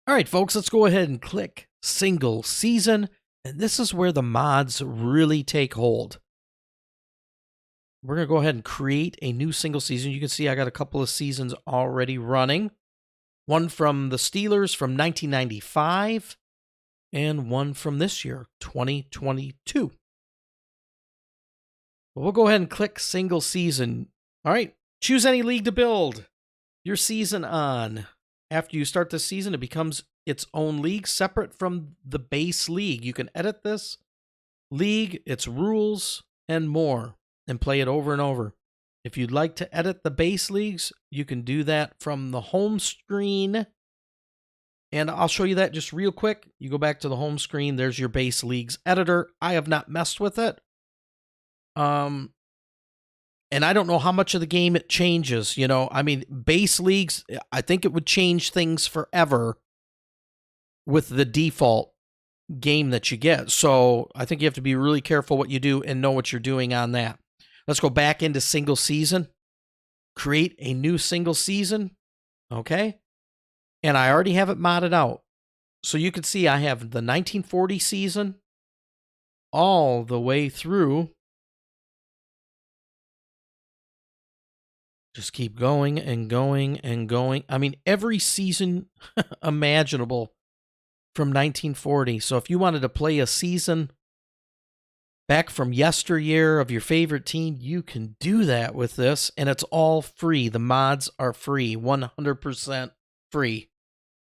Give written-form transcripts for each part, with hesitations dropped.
All right, folks, let's go ahead and click single season. And this is where the mods really take hold. We're going to go ahead and create a new single season. You can see I got a couple of seasons already running. One from the Steelers from 1995 and one from this year, 2022. We'll go ahead and click single season. All right, choose any league to build your season on. After you start the season, it becomes its own league separate from the base league. You can edit this league, its rules, and more, and play it over and over. If you'd like to edit the base leagues, you can do that from the home screen. And I'll show you that just real quick. You go back to the home screen. There's your base leagues editor. I have not messed with it. And I don't know how much of the game it changes. You know, I mean, base leagues, I think it would change things forever with the default game that you get. So I think you have to be really careful what you do and know what you're doing on that. Let's go back into single season, create a new single season. Okay. And I already have it modded out. So you can see I have the 1940 season all the way through. Just keep going and going and going. I mean, every season imaginable from 1940. So if you wanted to play a season back from yesteryear of your favorite team, you can do that with this. And it's all free. The mods are free, 100% free.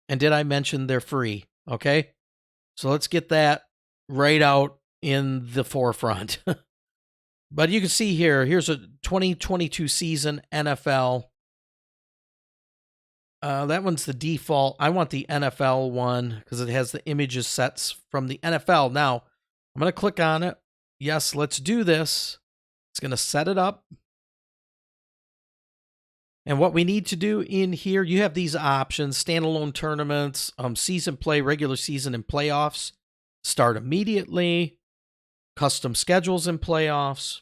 And did I mention they're free? Okay. So let's get that right out in the forefront. But you can see here, here's a 2022 season NFL. That one's the default. I want the NFL one because it has the images sets from the NFL. Now, I'm going to click on it. Yes, let's do this. It's going to set it up. And what we need to do in here, you have these options: standalone tournaments, season play, regular season, and playoffs. Start immediately. Custom schedules and playoffs,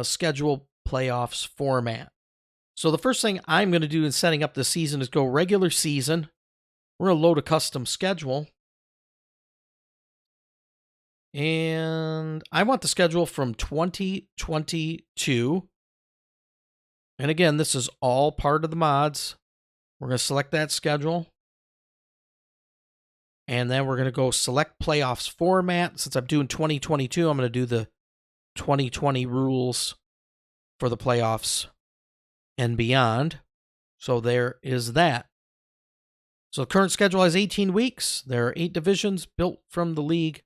schedule playoffs format. So the first thing I'm going to do in setting up the season is go regular season. We're going to load a custom schedule. And I want the schedule from 2022. And again, this is all part of the mods. We're going to select that schedule. And then we're going to go select playoffs format. Since I'm doing 2022, I'm going to do the 2020 rules for the playoffs and beyond. So there is that. So the current schedule has 18 weeks. There are 8 divisions built from the league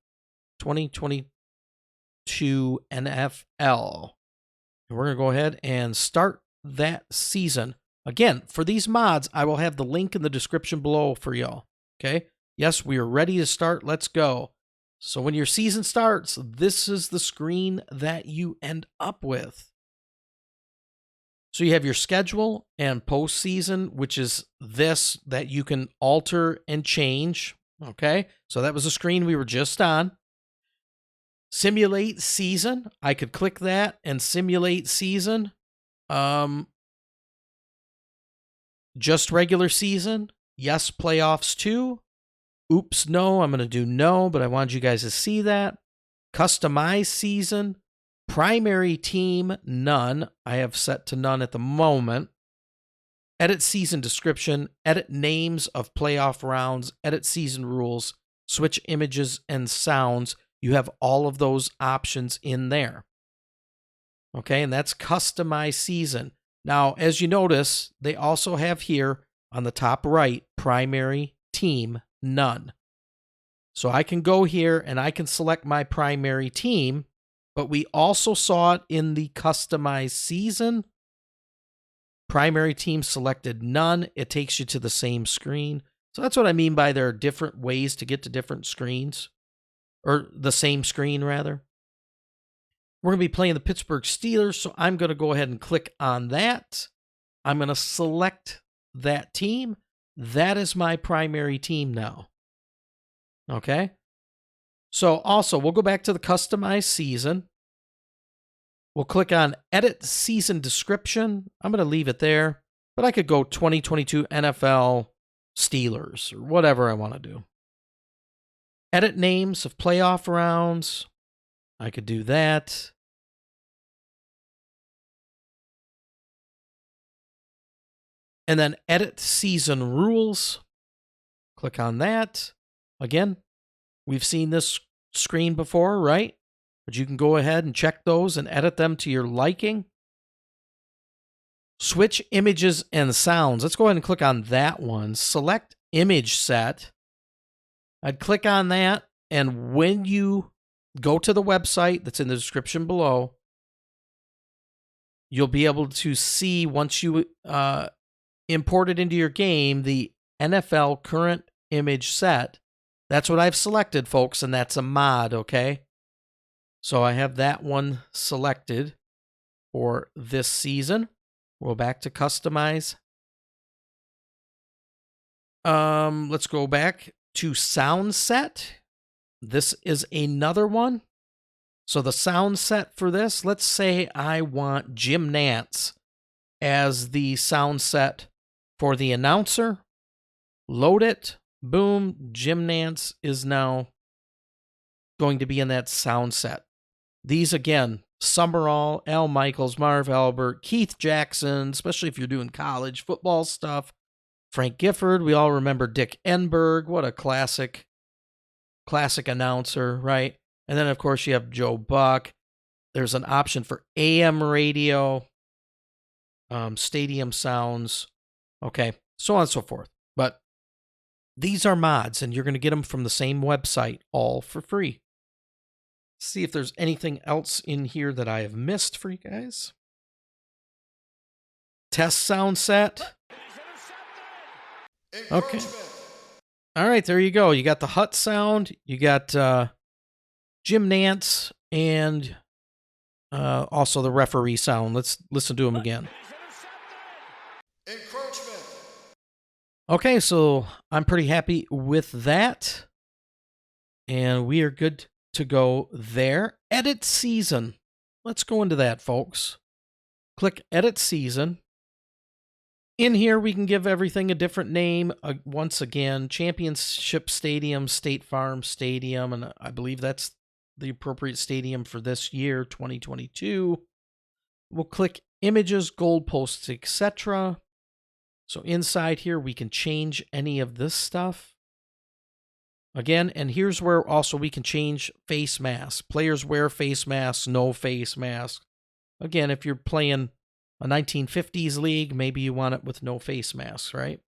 2022 NFL. And we're going to go ahead and start that season. Again, for these mods, I will have the link in the description below for y'all. Okay? Yes, we are ready to start. Let's go. So when your season starts, this is the screen that you end up with. So you have your schedule and postseason, which is this that you can alter and change. Okay, so that was the screen we were just on. Simulate season. I could click that and simulate season. Just regular season. Yes, playoffs too. Oops, no, I'm going to do no, but I wanted you guys to see that. Customize season. Primary team, none. I have set to none at the moment. Edit season description. Edit names of playoff rounds. Edit season rules. Switch images and sounds. You have all of those options in there. Okay, and that's customize season. Now, as you notice, they also have here on the top right, primary team, none. So I can go here and I can select my primary team, but we also saw it in the customized season. Primary team selected none. It takes you to the same screen. So that's what I mean by there are different ways to get to different screens, or the same screen rather. We're going to be playing the Pittsburgh Steelers, so I'm going to go ahead and click on that. I'm going to select that team. That is my primary team now. Okay. So also, we'll go back to the customized season. We'll click on edit season description. I'm going to leave it there, but I could go 2022 NFL Steelers, or whatever I want to do. Edit names of playoff rounds. I could do that. And then edit season rules. Click on that. Again, we've seen this screen before, right? But you can go ahead and check those and edit them to your liking. Switch images and sounds. Let's go ahead and click on that one. Select image set. I'd click on that, and when you go to the website that's in the description below, you'll be able to see, once you import it into your game, the NFL current image set. That's what I've selected, folks, and that's a mod, okay? So I have that one selected for this season. We'll back to customize. Let's go back to sound set. This is another one. So the sound set for this, let's say I want Jim Nantz as the sound set for the announcer. Load it. Boom. Jim Nantz is now going to be in that sound set. These, again, Summerall, Al Michaels, Marv Albert, Keith Jackson, especially if you're doing college football stuff. Frank Gifford, we all remember Dick Enberg. What a classic announcer, right? And then, of course, you have Joe Buck. There's an option for AM radio, stadium sounds, okay, so on and so forth. But these are mods, and you're going to get them from the same website, all for free. See if there's anything else in here that I have missed for you guys. Test sound set. Okay. All right, there you go. You got the hut sound. You got Jim Nantz and also the referee sound. Let's listen to him again. Encroachment. Okay, so I'm pretty happy with that. And we are good to go there. Edit season. Let's go into that, folks. Click edit season. In here, we can give everything a different name. Once again, Championship Stadium, State Farm Stadium, and I believe that's the appropriate stadium for this year, 2022. We'll click images, goalposts, etc. So inside here, we can change any of this stuff. Again, and here's where also we can change face masks. Players wear face masks, no face mask. Again, if you're playing a 1950s league, maybe you want it with no face masks, right?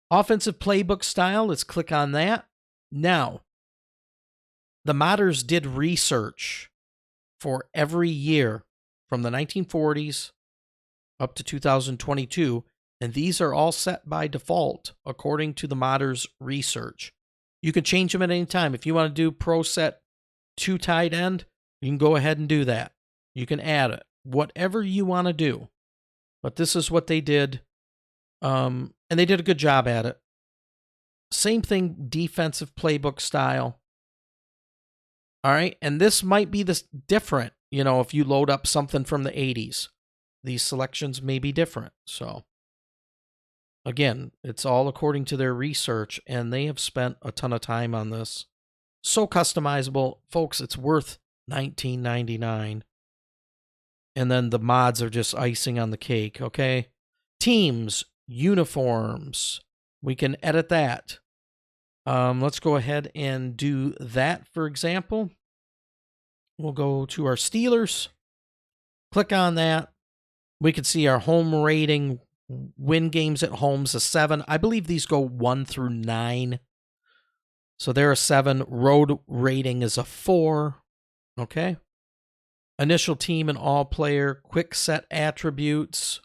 Offensive playbook style, let's click on that. Now, the modders did research for every year from the 1940s up to 2022, and these are all set by default according to the modders' research. You can change them at any time. If you want to do pro set 2 tight end, you can go ahead and do that. You can add it. Whatever you want to do. But this is what they did. And they did a good job at it. Same thing, defensive playbook style. All right. And this might be this different, if you load up something from the 80s. These selections may be different. So, again, it's all according to their research, and they have spent a ton of time on this. So customizable. Folks, it's worth $19.99. And then the mods are just icing on the cake, okay? Teams, uniforms. We can edit that. Let's go ahead and do that, for example. We'll go to our Steelers. Click on that. We can see our home rating. Win games at home's a 7. I believe these go 1 through 9. So they're a 7. Road rating is a 4. Okay. Initial team and all player, quick set attributes.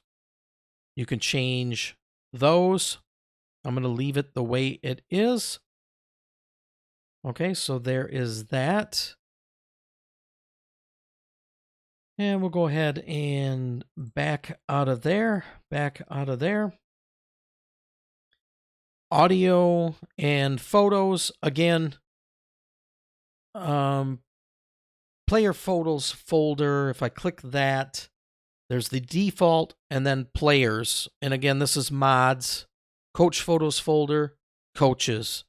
You can change those. I'm going to leave it the way it is. Okay, so there is that. And we'll go ahead and back out of there. Audio and photos. Again, player photos folder. If I click that, there's the default and then players. And again, this is mods. Coach photos folder, coaches.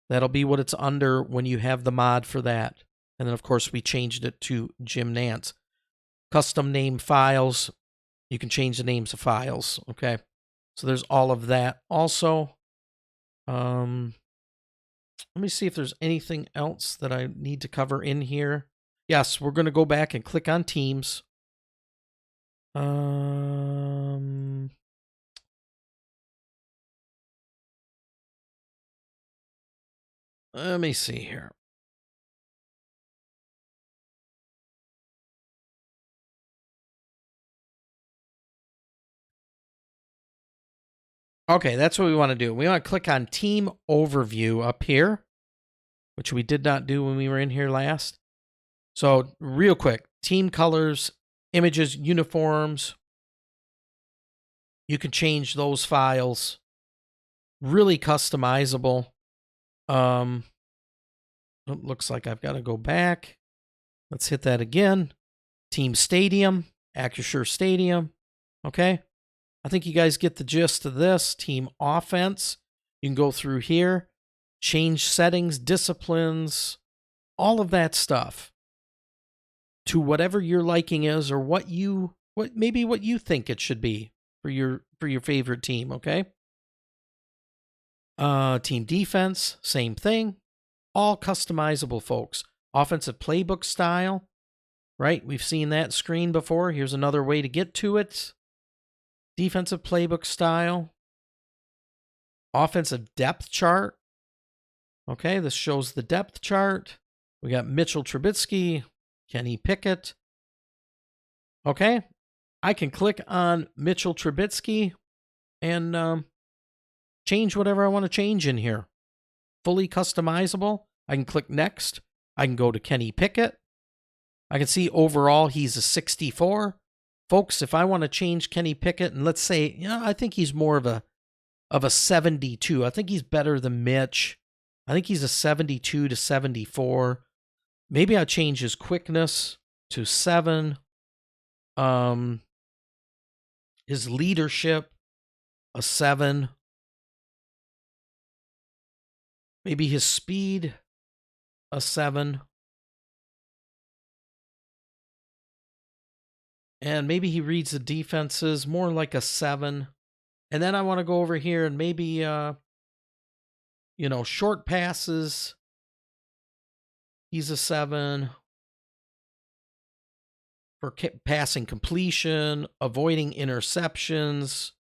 That'll be what it's under when you have the mod for that. And then, of course, we changed it to Jim Nance. Custom name files. You can change the names of files. Okay. So there's all of that. Also, let me see if there's anything else that I need to cover in here. Yes, we're going to go back and click on teams. Let me see here. Okay, that's what we want to do. We want to click on Team Overview up here, which we did not do when we were in here last. So real quick, team colors, images, uniforms. You can change those files. Really customizable. It looks like I've got to go back. Let's hit that again. Team Stadium, Acrisure Stadium. Okay. I think you guys get the gist of this. Team Offense. You can go through here, change settings, disciplines, all of that stuff to whatever your liking is or what you think it should be for your favorite team, okay? Team Defense, same thing. All customizable, folks. Offensive playbook style, right? We've seen that screen before. Here's another way to get to it. Defensive playbook style. Offensive depth chart. Okay, this shows the depth chart. We got Mitchell Trubisky, Kenny Pickett. Okay, I can click on Mitchell Trubisky and change whatever I want to change in here. Fully customizable. I can click next. I can go to Kenny Pickett. I can see overall he's a 64. Folks, if I want to change Kenny Pickett, and let's say, I think he's more of a 72. I think he's better than Mitch. I think he's a 72 to 74. Maybe I'll change his quickness to 7. His leadership, a 7. Maybe his speed, a 7. And maybe he reads the defenses more like a 7. And then I want to go over here and maybe, short passes. He's a 7. For passing completion, avoiding interceptions.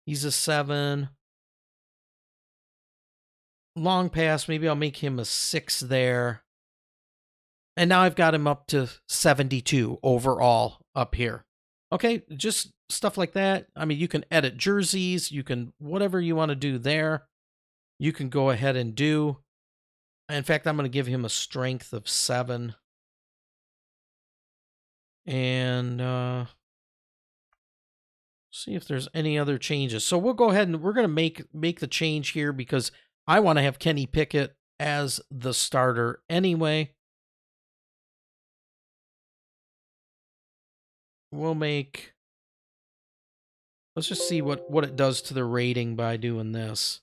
He's a 7. Long pass, maybe I'll make him a 6 there. And now I've got him up to 72 overall up here. Okay, just stuff like that. I mean, you can edit jerseys. You can, whatever you want to do there, you can go ahead and do. In fact, I'm going to give him a strength of 7. And see if there's any other changes. So we'll go ahead and we're going to make the change here because I want to have Kenny Pickett as the starter anyway. Let's just see what it does to the rating by doing this.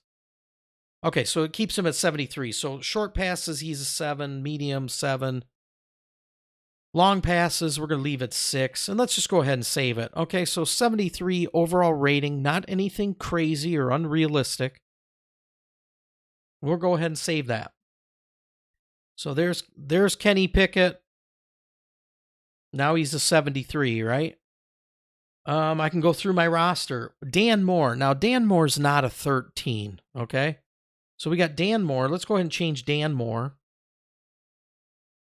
Okay, so it keeps him at 73. So short passes, he's a 7, medium 7. Long passes, we're going to leave it 6. And let's just go ahead and save it. Okay, so 73 overall rating, not anything crazy or unrealistic. We'll go ahead and save that. So there's Kenny Pickett. Now he's a 73, right? I can go through my roster. Dan Moore. Now, Dan Moore's not a 13, okay? So we got Dan Moore. Let's go ahead and change Dan Moore.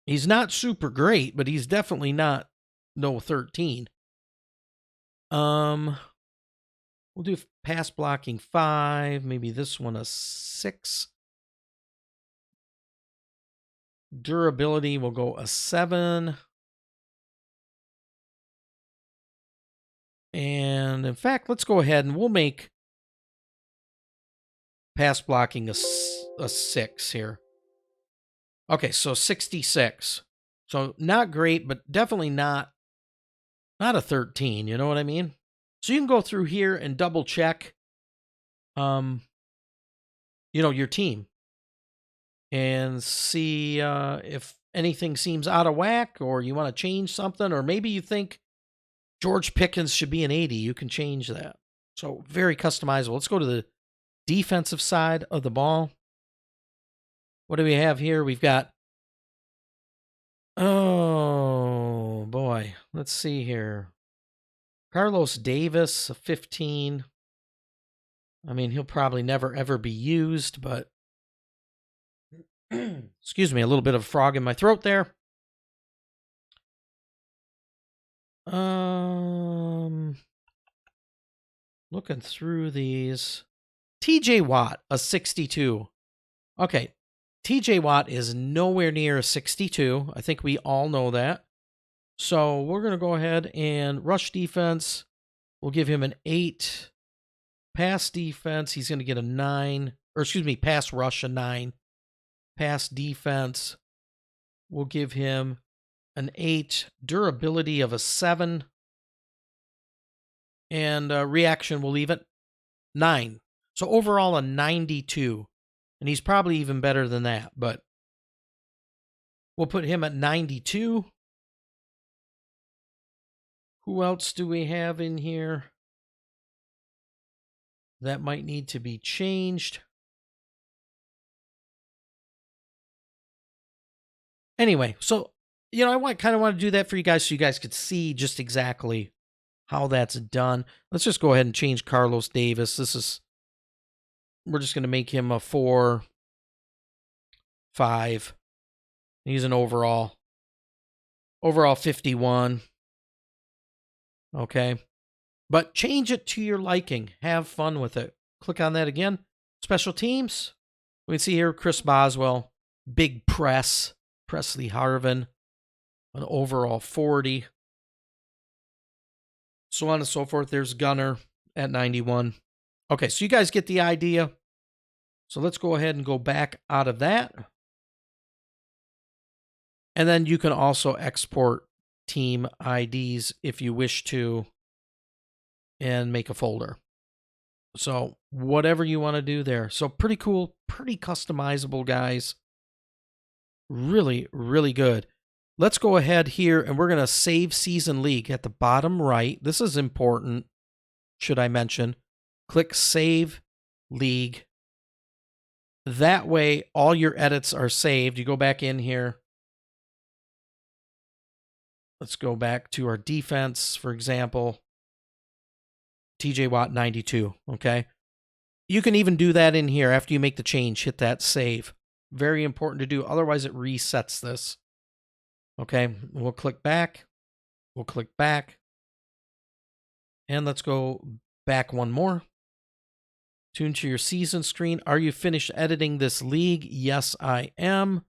He's not super great, but he's definitely not no 13. We'll do pass blocking 5. Maybe this one a 6. Durability, we'll go a 7. And in fact, let's go ahead and we'll make pass blocking a 6 here. Okay, so 66. So not great, but definitely not a 13, you know what I mean? So you can go through here and double check your team and see if anything seems out of whack or you want to change something, or maybe you think George Pickens should be an 80. You can change that. So very customizable. Let's go to the defensive side of the ball. What do we have here? We've got, oh boy, let's see here. Carlos Davis, 15. I mean, he'll probably never ever be used, but excuse me, a little bit of frog in my throat there. Looking through these. TJ Watt, a 62. Okay, TJ Watt is nowhere near a 62. I think we all know that. So we're going to go ahead and rush defense. We'll give him an 8. Pass defense, he's going to get a 9. Or excuse me, pass rush, a 9. Pass defense, we'll give him an 8. Durability of a 7. And reaction, we'll leave it 9. So overall, a 92. And he's probably even better than that, but we'll put him at 92. Who else do we have in here that might need to be changed? Anyway, so, I kind of want to do that for you guys so you guys could see just exactly how that's done. Let's just go ahead and change Carlos Davis. We're just going to make him a 4, 5. He's an overall 51. Okay. But change it to your liking. Have fun with it. Click on that again. Special teams. We can see here Chris Boswell, big press, Presley Harvin, an overall 40. So on and so forth. There's Gunner at 91. Okay, so you guys get the idea. So let's go ahead and go back out of that. And then you can also export team IDs if you wish to and make a folder. So whatever you want to do there. So pretty cool, pretty customizable, guys. Really, really good. Let's go ahead here and we're going to save season league at the bottom right. This is important, should I mention. Click save league. That way, all your edits are saved. You go back in here. Let's go back to our defense, for example. TJ Watt, 92, okay? You can even do that in here after you make the change. Hit that save. Very important to do. Otherwise, it resets this. Okay, we'll click back. We'll click back. And let's go back one more. Tune to your season screen. Are you finished editing this league? Yes, I am.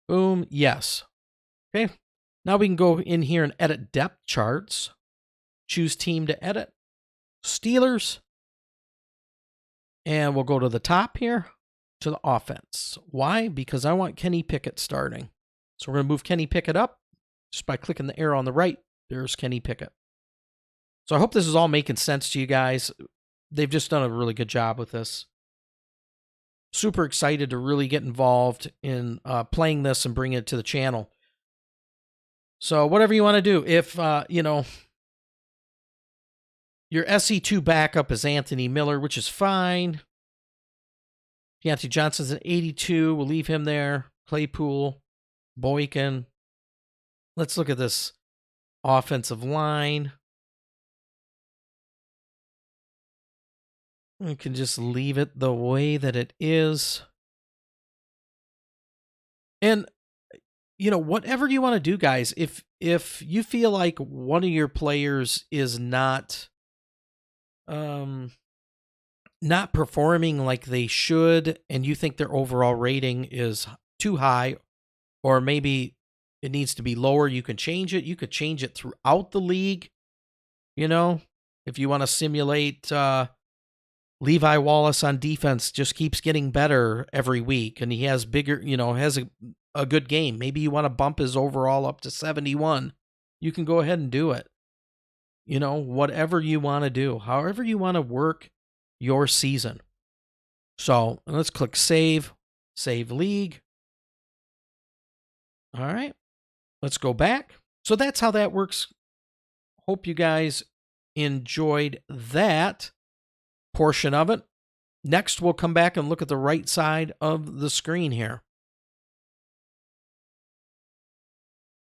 Boom. Yes. Okay. Now we can go in here and edit depth charts. Choose team to edit. Steelers. And we'll go to the top here to the offense. Why? Because I want Kenny Pickett starting. So we're going to move Kenny Pickett up just by clicking the arrow on the right. There's Kenny Pickett. So I hope this is all making sense to you guys. They've just done a really good job with this. Super excited to really get involved in playing this and bring it to the channel. So whatever you want to do, if, your SE2 backup is Anthony Miller, which is fine. Deontay Johnson's an 82. We'll leave him there. Claypool, Boykin. Let's look at this offensive line. We can just leave it the way that it is. And, whatever you want to do, guys, if you feel like one of your players is not performing like they should, and you think their overall rating is too high, or maybe it needs to be lower, you can change it. You could change it throughout the league. If you want to simulate Levi Wallace on defense just keeps getting better every week, and he has bigger, has a good game. Maybe you want to bump his overall up to 71. You can go ahead and do it. Whatever you want to do, however you want to work your season. So let's click save league. All right, let's go back. So that's how that works. Hope you guys enjoyed that portion of it. Next, we'll come back and look at the right side of the screen here.